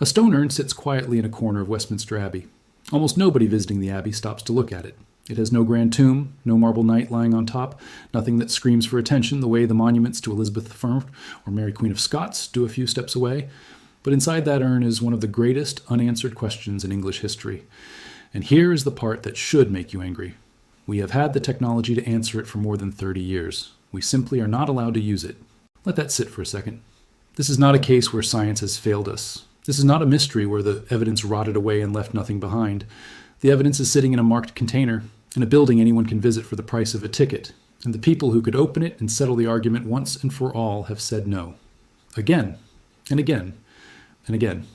A stone urn sits quietly in a corner of Westminster Abbey. Almost nobody visiting the Abbey stops to look at it. It has no grand tomb, no marble knight lying on top, nothing that screams for attention the way the monuments to Elizabeth I or Mary Queen of Scots do a few steps away. But inside that urn is one of the greatest unanswered questions in English history. And here is the part that should make you angry. We have had the technology to answer it for more than 30 years. We simply are not allowed to use it. Let that sit for a second. This is not a case where science has failed us. This is not a mystery where the evidence rotted away and left nothing behind. The evidence is sitting in a marked container, in a building anyone can visit for the price of a ticket, and the people who could open it and settle the argument once and for all have said no. Again, and again, and again.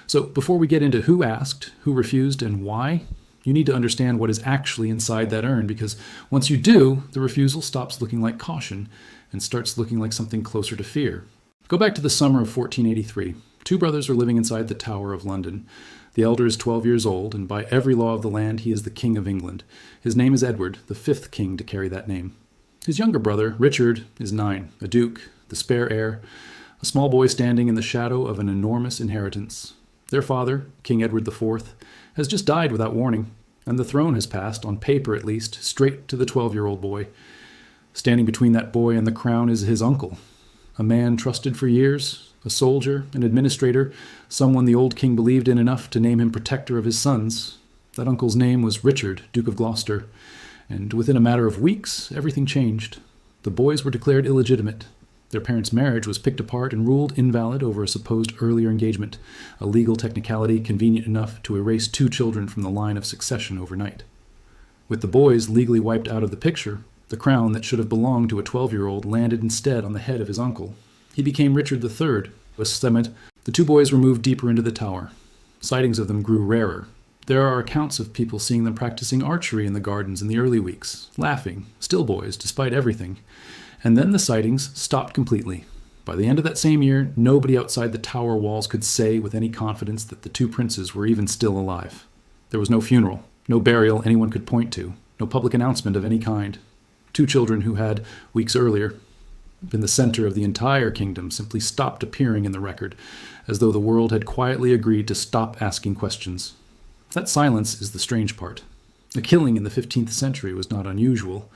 So before we get into who asked, who refused, and why, you need to understand what is actually inside that urn, because once you do, the refusal stops looking like caution and starts looking like something closer to fear. Go back to the summer of 1483. Two brothers are living inside the Tower of London. The elder is 12 years old, and by every law of the land, he is the King of England. His name is Edward, the fifth king to carry that name. His younger brother, Richard, is 9, a duke, the spare heir, a small boy standing in the shadow of an enormous inheritance. Their father, King Edward IV, has just died without warning, and the throne has passed, on paper at least, straight to the 12-year-old boy. Standing between that boy and the crown is his uncle, a man trusted for years, a soldier, an administrator, someone the old king believed in enough to name him protector of his sons. That uncle's name was Richard, Duke of Gloucester, and within a matter of weeks, everything changed. The boys were declared illegitimate. Their parents' marriage was picked apart and ruled invalid over a supposed earlier engagement, a legal technicality convenient enough to erase 2 children from the line of succession overnight. With the boys legally wiped out of the picture, the crown that should have belonged to a 12-year-old landed instead on the head of his uncle. He became Richard III. The 2 boys were moved deeper into the tower. Sightings of them grew rarer. There are accounts of people seeing them practicing archery in the gardens in the early weeks, laughing, still boys, despite everything. And then the sightings stopped completely. By the end of that same year, nobody outside the tower walls could say with any confidence that the 2 princes were even still alive. There was no funeral, no burial anyone could point to, no public announcement of any kind. 2 children who had, weeks earlier, been the center of the entire kingdom simply stopped appearing in the record, as though the world had quietly agreed to stop asking questions. That silence is the strange part. A killing in the 15th century was not unusual.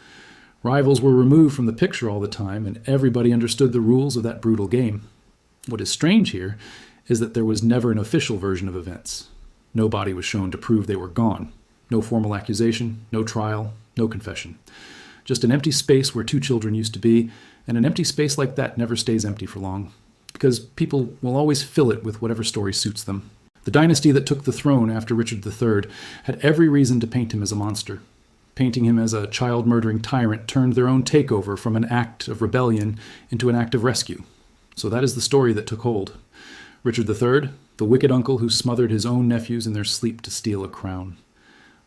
Rivals were removed from the picture all the time, and everybody understood the rules of that brutal game. What is strange here is that there was never an official version of events. No body was shown to prove they were gone. No formal accusation, no trial, no confession. Just an empty space where 2 children used to be, and an empty space like that never stays empty for long, because people will always fill it with whatever story suits them. The dynasty that took the throne after Richard III had every reason to paint him as a monster. Painting him as a child-murdering tyrant turned their own takeover from an act of rebellion into an act of rescue. So that is the story that took hold. Richard III, the wicked uncle who smothered his own nephews in their sleep to steal a crown.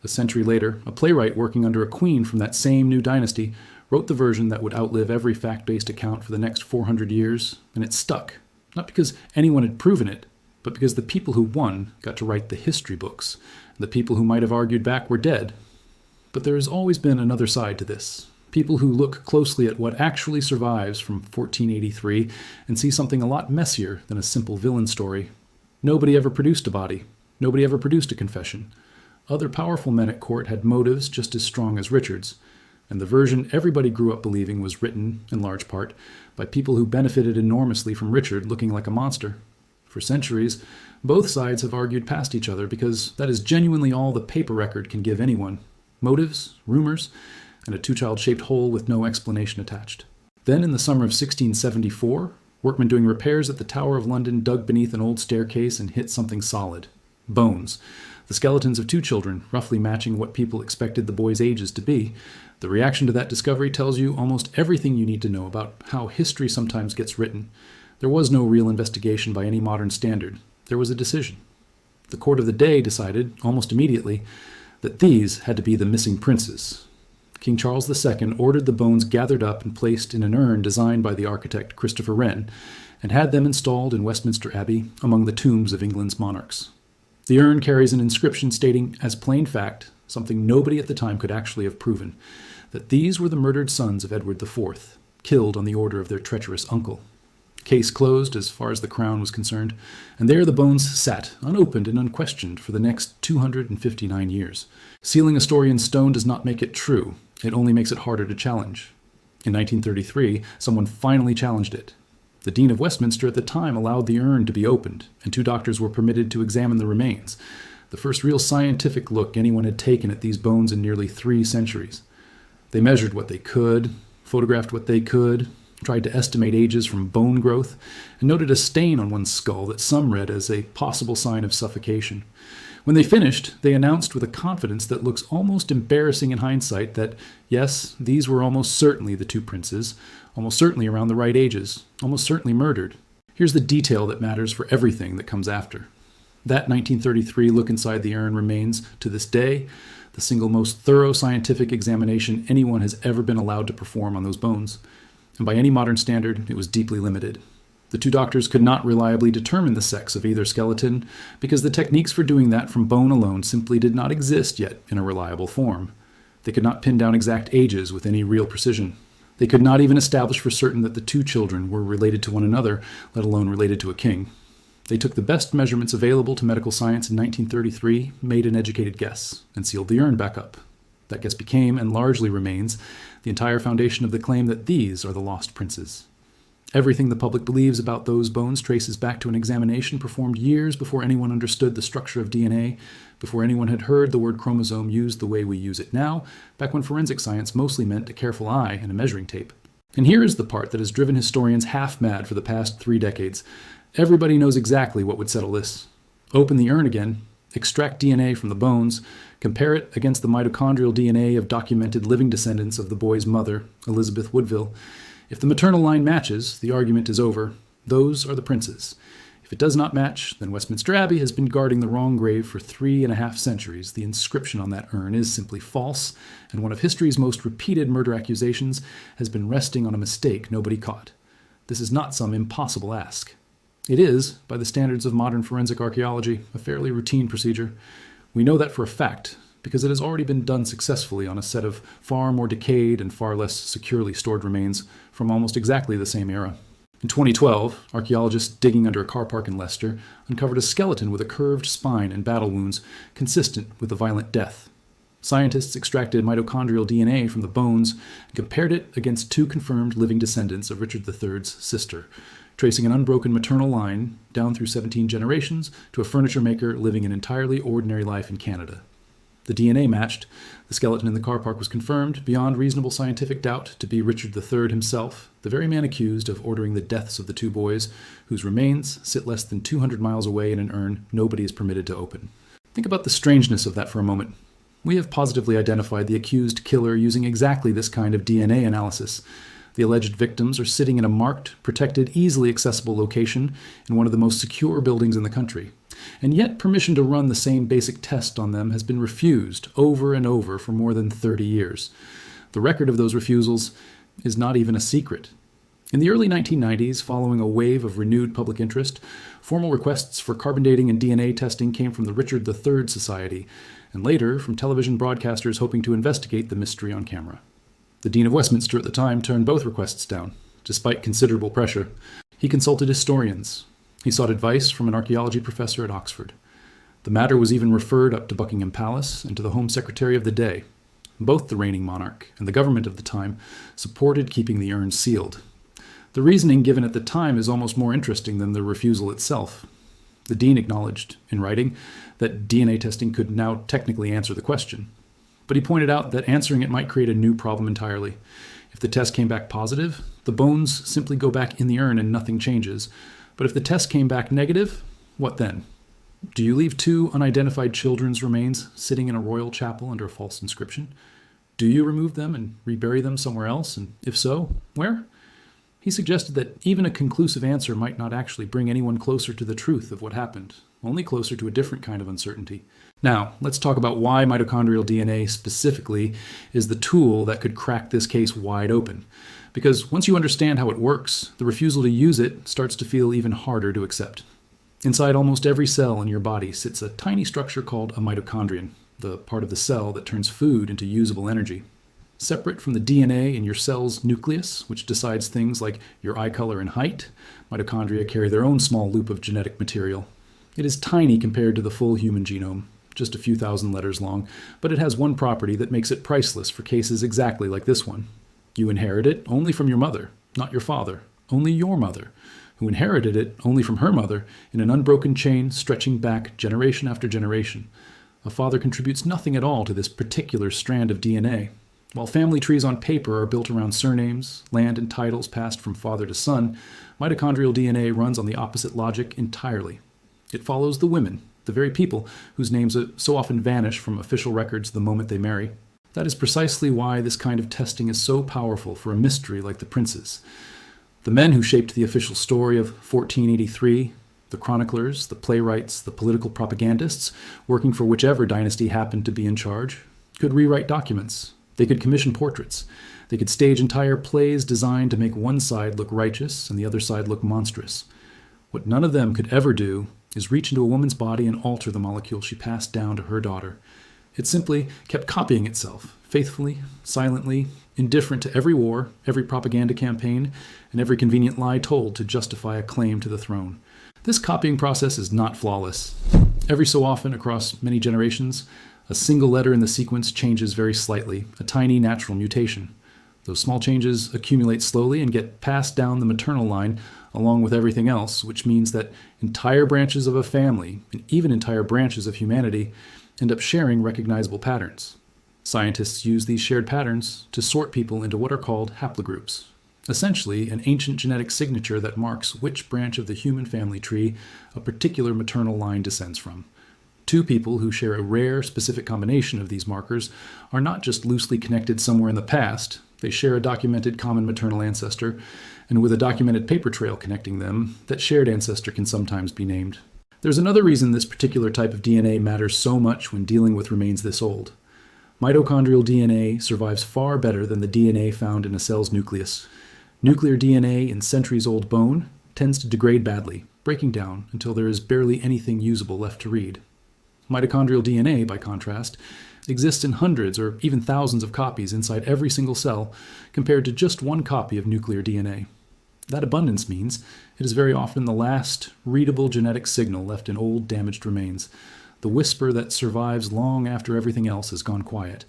A century later, a playwright working under a queen from that same new dynasty wrote the version that would outlive every fact-based account for the next 400 years, and it stuck. Not because anyone had proven it, but because the people who won got to write the history books, and the people who might have argued back were dead. But there has always been another side to this. People who look closely at what actually survives from 1483 and see something a lot messier than a simple villain story. Nobody ever produced a body. Nobody ever produced a confession. Other powerful men at court had motives just as strong as Richard's, and the version everybody grew up believing was written, in large part, by people who benefited enormously from Richard looking like a monster. For centuries, both sides have argued past each other because that is genuinely all the paper record can give anyone. Motives, rumors, and a 2-child-shaped hole with no explanation attached. Then, in the summer of 1674, workmen doing repairs at the Tower of London dug beneath an old staircase and hit something solid. Bones. The skeletons of 2 children, roughly matching what people expected the boys' ages to be. The reaction to that discovery tells you almost everything you need to know about how history sometimes gets written. There was no real investigation by any modern standard. There was a decision. The court of the day decided, almost immediately, that these had to be the missing princes. King Charles II ordered the bones gathered up and placed in an urn designed by the architect Christopher Wren, and had them installed in Westminster Abbey among the tombs of England's monarchs. The urn carries an inscription stating, as plain fact, something nobody at the time could actually have proven, that these were the murdered sons of Edward IV, killed on the order of their treacherous uncle. Case closed as far as the Crown was concerned, and there the bones sat, unopened and unquestioned, for the next 259 years. Sealing a story in stone does not make it true. It only makes it harder to challenge. In 1933, someone finally challenged it. The Dean of Westminster at the time allowed the urn to be opened, and 2 doctors were permitted to examine the remains, the first real scientific look anyone had taken at these bones in nearly 3 centuries. They measured what they could, photographed what they could, tried to estimate ages from bone growth, and noted a stain on one skull that some read as a possible sign of suffocation. When they finished, they announced with a confidence that looks almost embarrassing in hindsight that, yes, these were almost certainly the 2 princes, almost certainly around the right ages, almost certainly murdered. Here's the detail that matters for everything that comes after. That 1933 look inside the urn remains, to this day, the single most thorough scientific examination anyone has ever been allowed to perform on those bones. And by any modern standard, it was deeply limited. The 2 doctors could not reliably determine the sex of either skeleton because the techniques for doing that from bone alone simply did not exist yet in a reliable form. They could not pin down exact ages with any real precision. They could not even establish for certain that the 2 children were related to one another, let alone related to a king. They took the best measurements available to medical science in 1933, made an educated guess, and sealed the urn back up. That guess became, and largely remains, the entire foundation of the claim that these are the lost princes. Everything the public believes about those bones traces back to an examination performed years before anyone understood the structure of DNA, before anyone had heard the word chromosome used the way we use it now, back when forensic science mostly meant a careful eye and a measuring tape. And here is the part that has driven historians half mad for the past 3 decades. Everybody knows exactly what would settle this. Open the urn again, extract DNA from the bones, compare it against the mitochondrial DNA of documented living descendants of the boy's mother, Elizabeth Woodville. If the maternal line matches, the argument is over. Those are the princes. If it does not match, then Westminster Abbey has been guarding the wrong grave for 3.5 centuries. The inscription on that urn is simply false, and one of history's most repeated murder accusations has been resting on a mistake nobody caught. This is not some impossible ask. It is, by the standards of modern forensic archaeology, a fairly routine procedure. We know that for a fact, because it has already been done successfully on a set of far more decayed and far less securely stored remains from almost exactly the same era. In 2012, archaeologists digging under a car park in Leicester uncovered a skeleton with a curved spine and battle wounds consistent with a violent death. Scientists extracted mitochondrial DNA from the bones and compared it against 2 confirmed living descendants of Richard III's sister, tracing an unbroken maternal line down through 17 generations to a furniture maker living an entirely ordinary life in Canada. The DNA matched. The skeleton in the car park was confirmed, beyond reasonable scientific doubt, to be Richard III himself, the very man accused of ordering the deaths of the 2 boys, whose remains sit less than 200 miles away in an urn nobody is permitted to open. Think about the strangeness of that for a moment. We have positively identified the accused killer using exactly this kind of DNA analysis. The alleged victims are sitting in a marked, protected, easily accessible location in one of the most secure buildings in the country. And yet permission to run the same basic test on them has been refused over and over for more than 30 years. The record of those refusals is not even a secret. In the early 1990s, following a wave of renewed public interest, formal requests for carbon dating and DNA testing came from the Richard III Society, and later from television broadcasters hoping to investigate the mystery on camera. The Dean of Westminster at the time turned both requests down, despite considerable pressure. He consulted historians. He sought advice from an archaeology professor at Oxford. The matter was even referred up to Buckingham Palace and to the Home Secretary of the day. Both the reigning monarch and the government of the time supported keeping the urn sealed. The reasoning given at the time is almost more interesting than the refusal itself. The dean acknowledged, in writing, that DNA testing could now technically answer the question. But he pointed out that answering it might create a new problem entirely. If the test came back positive, the bones simply go back in the urn and nothing changes. But if the test came back negative, what then? Do you leave 2 unidentified children's remains sitting in a royal chapel under a false inscription? Do you remove them and rebury them somewhere else? And if so, where? He suggested that even a conclusive answer might not actually bring anyone closer to the truth of what happened, only closer to a different kind of uncertainty. Now, let's talk about why mitochondrial DNA specifically is the tool that could crack this case wide open. Because once you understand how it works, the refusal to use it starts to feel even harder to accept. Inside almost every cell in your body sits a tiny structure called a mitochondrion, the part of the cell that turns food into usable energy. Separate from the DNA in your cell's nucleus, which decides things like your eye color and height, mitochondria carry their own small loop of genetic material. It is tiny compared to the full human genome, just a few thousand letters long, but it has one property that makes it priceless for cases exactly like this one. You inherit it only from your mother, not your father, only your mother, who inherited it only from her mother in an unbroken chain stretching back generation after generation. A father contributes nothing at all to this particular strand of DNA. While family trees on paper are built around surnames, land, and titles passed from father to son, mitochondrial DNA runs on the opposite logic entirely. It follows the women, the very people whose names so often vanish from official records the moment they marry. That is precisely why this kind of testing is so powerful for a mystery like the princes. The men who shaped the official story of 1483, the chroniclers, the playwrights, the political propagandists, working for whichever dynasty happened to be in charge, could rewrite documents. They could commission portraits. They could stage entire plays designed to make one side look righteous and the other side look monstrous. What none of them could ever do is reach into a woman's body and alter the molecule she passed down to her daughter. It simply kept copying itself, faithfully, silently, indifferent to every war, every propaganda campaign, and every convenient lie told to justify a claim to the throne. This copying process is not flawless. Every so often, across many generations, a single letter in the sequence changes very slightly, a tiny natural mutation. Those small changes accumulate slowly and get passed down the maternal line along with everything else, which means that entire branches of a family, and even entire branches of humanity, end up sharing recognizable patterns. Scientists use these shared patterns to sort people into what are called haplogroups, essentially an ancient genetic signature that marks which branch of the human family tree a particular maternal line descends from. Two people who share a rare, specific combination of these markers are not just loosely connected somewhere in the past. They share a documented common maternal ancestor, and with a documented paper trail connecting them, that shared ancestor can sometimes be named. There's another reason this particular type of DNA matters so much when dealing with remains this old. Mitochondrial DNA survives far better than the DNA found in a cell's nucleus. Nuclear DNA in centuries-old bone tends to degrade badly, breaking down until there is barely anything usable left to read. Mitochondrial DNA, by contrast, exists in hundreds or even thousands of copies inside every single cell, compared to just one copy of nuclear DNA. That abundance means it is very often the last readable genetic signal left in old, damaged remains, the whisper that survives long after everything else has gone quiet.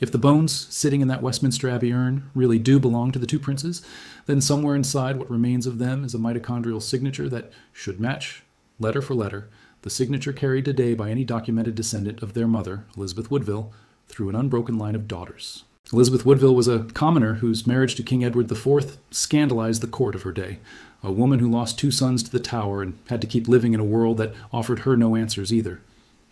If the bones sitting in that Westminster Abbey urn really do belong to the two princes, then somewhere inside what remains of them is a mitochondrial signature that should match, letter for letter, the signature carried today by any documented descendant of their mother, Elizabeth Woodville, through an unbroken line of daughters. Elizabeth Woodville was a commoner whose marriage to King Edward IV scandalized the court of her day, a woman who lost 2 sons to the Tower and had to keep living in a world that offered her no answers either.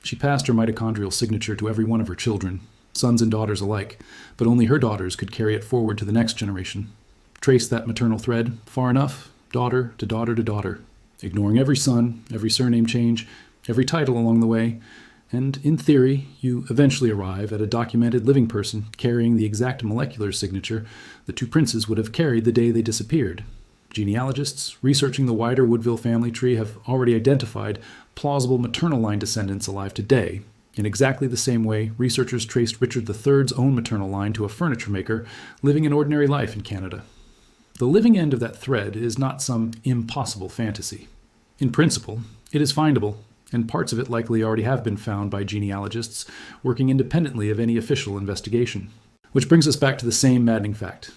She passed her mitochondrial signature to every one of her children, sons and daughters alike, but only her daughters could carry it forward to the next generation. Trace that maternal thread far enough, daughter to daughter to daughter, ignoring every son, every surname change, every title along the way, and in theory, you eventually arrive at a documented living person carrying the exact molecular signature the two princes would have carried the day they disappeared. Genealogists researching the wider Woodville family tree have already identified plausible maternal line descendants alive today, in exactly the same way researchers traced Richard III's own maternal line to a furniture maker living an ordinary life in Canada. The living end of that thread is not some impossible fantasy. In principle, it is findable, and parts of it likely already have been found by genealogists working independently of any official investigation. Which brings us back to the same maddening fact.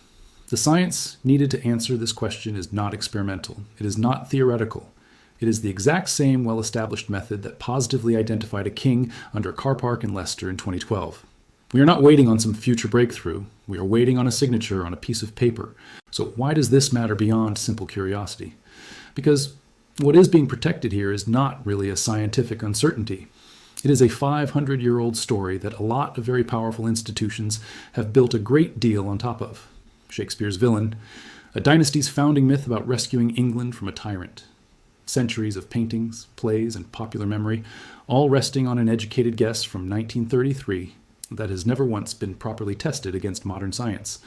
The science needed to answer this question is not experimental. It is not theoretical. It is the exact same well-established method that positively identified a king under a car park in Leicester in 2012. We are not waiting on some future breakthrough. We are waiting on a signature on a piece of paper. So why does this matter beyond simple curiosity? Because what is being protected here is not really a scientific uncertainty. It is a 500-year-old story that a lot of very powerful institutions have built a great deal on top of. Shakespeare's villain, a dynasty's founding myth about rescuing England from a tyrant. Centuries of paintings, plays, and popular memory, all resting on an educated guess from 1933 that has never once been properly tested against modern science.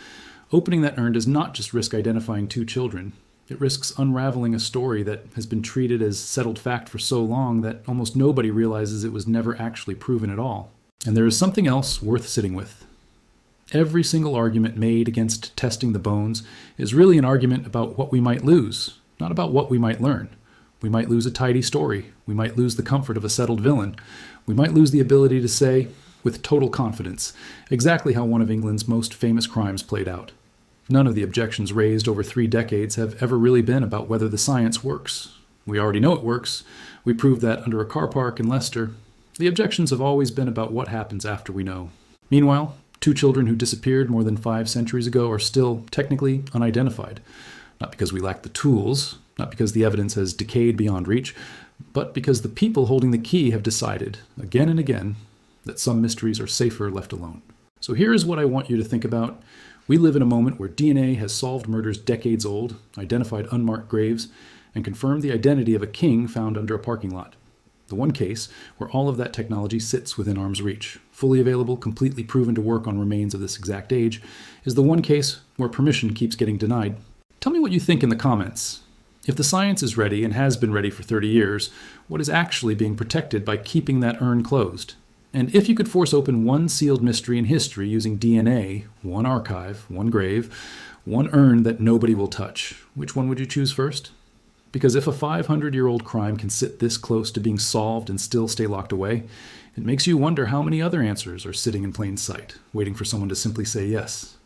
Opening that urn does not just risk identifying 2 children. It risks unraveling a story that has been treated as settled fact for so long that almost nobody realizes it was never actually proven at all. And there is something else worth sitting with. Every single argument made against testing the bones is really an argument about what we might lose, not about what we might learn. We might lose a tidy story. We might lose the comfort of a settled villain. We might lose the ability to say, with total confidence, exactly how one of England's most famous crimes played out. None of the objections raised over 3 decades have ever really been about whether the science works. We already know it works. We proved that under a car park in Leicester. The objections have always been about what happens after we know. Meanwhile, 2 children who disappeared more than 5 centuries ago are still technically unidentified. Not because we lack the tools, not because the evidence has decayed beyond reach, but because the people holding the key have decided, again and again, that some mysteries are safer left alone. So here is what I want you to think about. We live in a moment where DNA has solved murders decades old, identified unmarked graves, and confirmed the identity of a king found under a parking lot. The one case where all of that technology sits within arm's reach, fully available, completely proven to work on remains of this exact age, is the one case where permission keeps getting denied. Tell me what you think in the comments. If the science is ready and has been ready for 30 years, what is actually being protected by keeping that urn closed? And if you could force open one sealed mystery in history using DNA, one archive, one grave, one urn that nobody will touch, which one would you choose first? Because if a 500-year-old crime can sit this close to being solved and still stay locked away, it makes you wonder how many other answers are sitting in plain sight, waiting for someone to simply say yes.